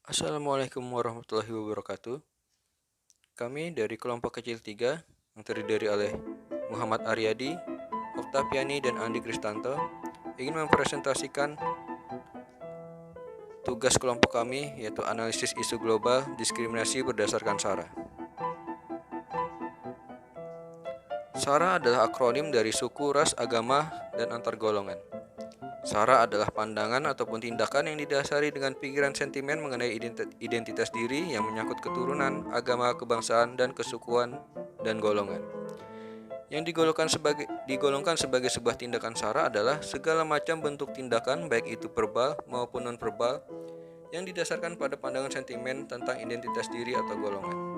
Assalamualaikum warahmatullahi wabarakatuh. Kami dari kelompok kecil 3 yang terdiri oleh Muhammad Aryadi, Oktaviani, dan Andi Kristanto ingin mempresentasikan tugas kelompok kami, yaitu analisis isu global diskriminasi berdasarkan SARA. SARA adalah akronim dari suku, ras, agama, dan antar golongan. SARA adalah pandangan ataupun tindakan yang didasari dengan pikiran sentimen mengenai identitas diri yang menyangkut keturunan, agama, kebangsaan, dan kesukuan dan golongan. Yang digolongkan sebagai sebuah tindakan SARA adalah segala macam bentuk tindakan baik itu verbal maupun non-verbal yang didasarkan pada pandangan sentimen tentang identitas diri atau golongan.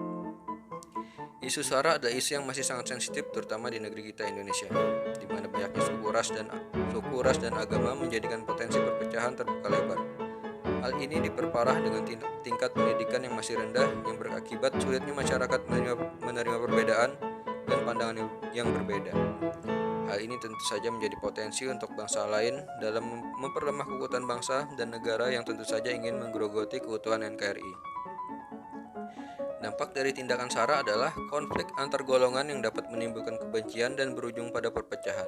Isu SARA adalah isu yang masih sangat sensitif terutama di negeri kita Indonesia, di mana banyaknya suku ras dan agama menjadikan potensi perpecahan terbuka lebar. Hal ini diperparah dengan tingkat pendidikan yang masih rendah yang berakibat sulitnya masyarakat menerima perbedaan dan pandangan yang berbeda. Hal ini tentu saja menjadi potensi untuk bangsa lain dalam memperlemah kekuatan bangsa dan negara yang tentu saja ingin menggerogoti keutuhan NKRI. Dampak dari tindakan SARA adalah konflik antar golongan yang dapat menimbulkan kebencian dan berujung pada perpecahan.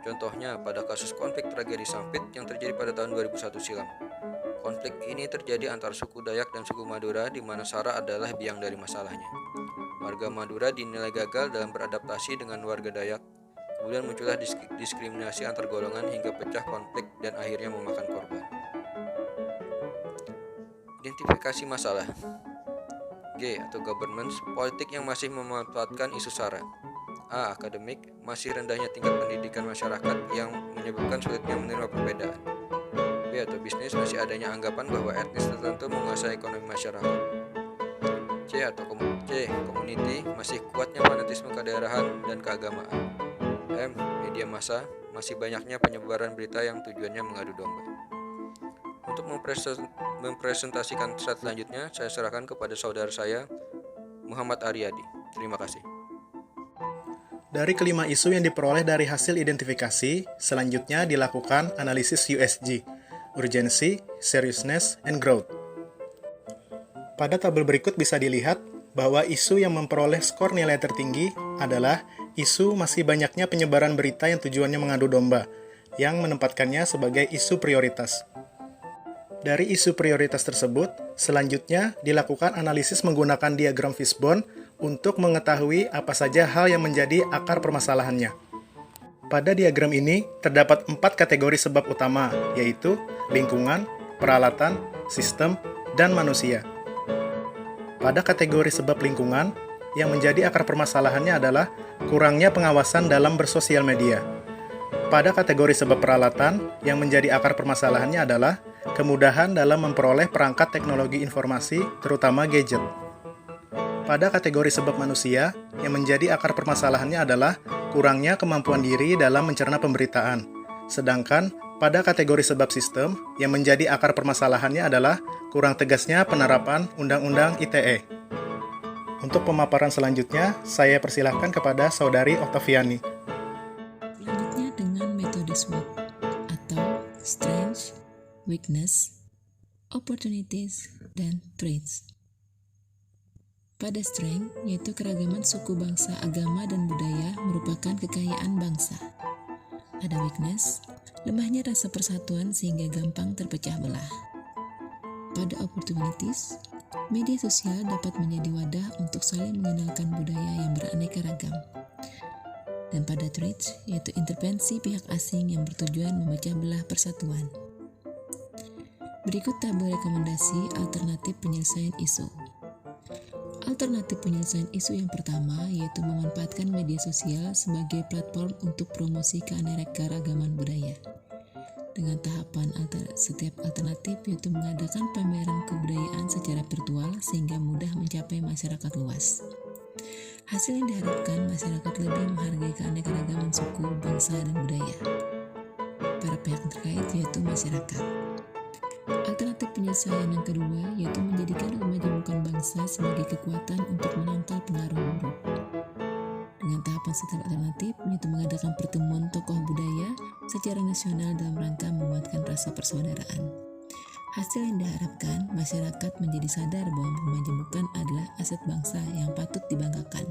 Contohnya pada kasus konflik tragedi Sampit yang terjadi pada tahun 2001 silam. Konflik ini terjadi antara suku Dayak dan suku Madura di mana SARA adalah biang dari masalahnya. Warga Madura dinilai gagal dalam beradaptasi dengan warga Dayak. Kemudian muncullah diskriminasi antar golongan hingga pecah konflik dan akhirnya memakan korban. Identifikasi masalah. G atau governance, politik yang masih memanfaatkan isu SARA. A. Akademik, masih rendahnya tingkat pendidikan masyarakat yang menyebabkan sulitnya menerima perbedaan. B atau bisnis, masih adanya anggapan bahwa etnis tertentu menguasai ekonomi masyarakat. C atau community, masih kuatnya fanatisme kedaerahan dan keagamaan. M. Media massa, masih banyaknya penyebaran berita yang tujuannya mengadu domba. Untuk mempresentasikan slide selanjutnya, saya serahkan kepada saudara saya, Muhammad Aryadi. Terima kasih. Dari kelima isu yang diperoleh dari hasil identifikasi, selanjutnya dilakukan analisis USG, Urgency, Seriousness, and Growth. Pada tabel berikut bisa dilihat bahwa isu yang memperoleh skor nilai tertinggi adalah isu masih banyaknya penyebaran berita yang tujuannya mengadu domba, yang menempatkannya sebagai isu prioritas. Dari isu prioritas tersebut, selanjutnya dilakukan analisis menggunakan diagram fishbone untuk mengetahui apa saja hal yang menjadi akar permasalahannya. Pada diagram ini, terdapat 4 kategori sebab utama, yaitu lingkungan, peralatan, sistem, dan manusia. Pada kategori sebab lingkungan, yang menjadi akar permasalahannya adalah kurangnya pengawasan dalam bersosial media. Pada kategori sebab peralatan, yang menjadi akar permasalahannya adalah kemudahan dalam memperoleh perangkat teknologi informasi, terutama gadget. Pada kategori sebab manusia, yang menjadi akar permasalahannya adalah kurangnya kemampuan diri dalam mencerna pemberitaan. Sedangkan pada kategori sebab sistem, yang menjadi akar permasalahannya adalah kurang tegasnya penerapan Undang-Undang ITE. Untuk pemaparan selanjutnya, saya persilahkan kepada Saudari Oktaviani. Selanjutnya dengan metode SWOT atau Strengths, Weakness, Opportunities, dan Traits. Pada strength, yaitu keragaman suku bangsa, agama, dan budaya merupakan kekayaan bangsa. Ada weakness, lemahnya rasa persatuan sehingga gampang terpecah belah. Pada opportunities, media sosial dapat menjadi wadah untuk saling mengenalkan budaya yang beraneka ragam. Dan pada traits, yaitu intervensi pihak asing yang bertujuan memecah belah persatuan. Berikut tabel rekomendasi alternatif penyelesaian isu. Alternatif penyelesaian isu yang pertama yaitu memanfaatkan media sosial sebagai platform untuk promosi keanekaragaman budaya. Dengan tahapan setiap alternatif yaitu mengadakan pameran kebudayaan secara virtual sehingga mudah mencapai masyarakat luas. Hasil yang diharapkan masyarakat lebih menghargai keanekaragaman suku, bangsa, dan budaya. Para pihak terkait yaitu masyarakat. Alternatif penyelesaian yang kedua yaitu menjadikan kemajemukan bangsa sebagai kekuatan untuk menangkal pengaruh buruk. Dengan tahapan setelah alternatif yaitu mengadakan pertemuan tokoh budaya secara nasional dalam rangka menguatkan rasa persaudaraan. Hasil yang diharapkan, masyarakat menjadi sadar bahwa pemajemukan adalah aset bangsa yang patut dibanggakan.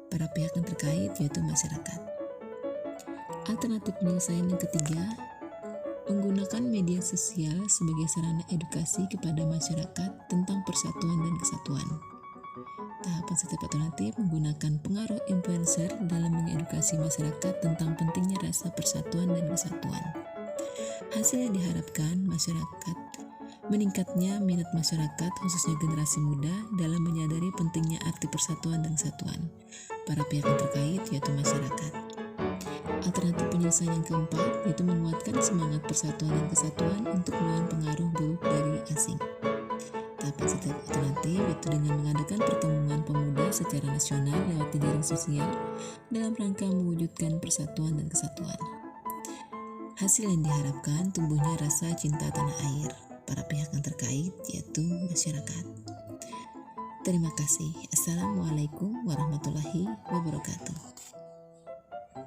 Para pihak yang terkait yaitu masyarakat. Alternatif penyelesaian yang ketiga, menggunakan media sosial sebagai sarana edukasi kepada masyarakat tentang persatuan dan kesatuan. Tahapan setiap alternatif menggunakan pengaruh influencer dalam mengedukasi masyarakat tentang pentingnya rasa persatuan dan kesatuan. Hasil yang diharapkan masyarakat, meningkatnya minat masyarakat khususnya generasi muda dalam menyadari pentingnya arti persatuan dan kesatuan. Para pihak yang terkait yaitu masyarakat. Alternatif penyelesaian yang keempat yaitu menguatkan semangat persatuan dan kesatuan untuk melawan pengaruh buruk dari asing. Tahapan setiap alternatif yaitu dengan mengadakan pertemuan pemuda secara nasional lewat jaring sosial dalam rangka mewujudkan persatuan dan kesatuan. Hasil yang diharapkan tumbuhnya rasa cinta tanah air. Para pihak yang terkait yaitu masyarakat. Terima kasih. Assalamualaikum warahmatullahi wabarakatuh.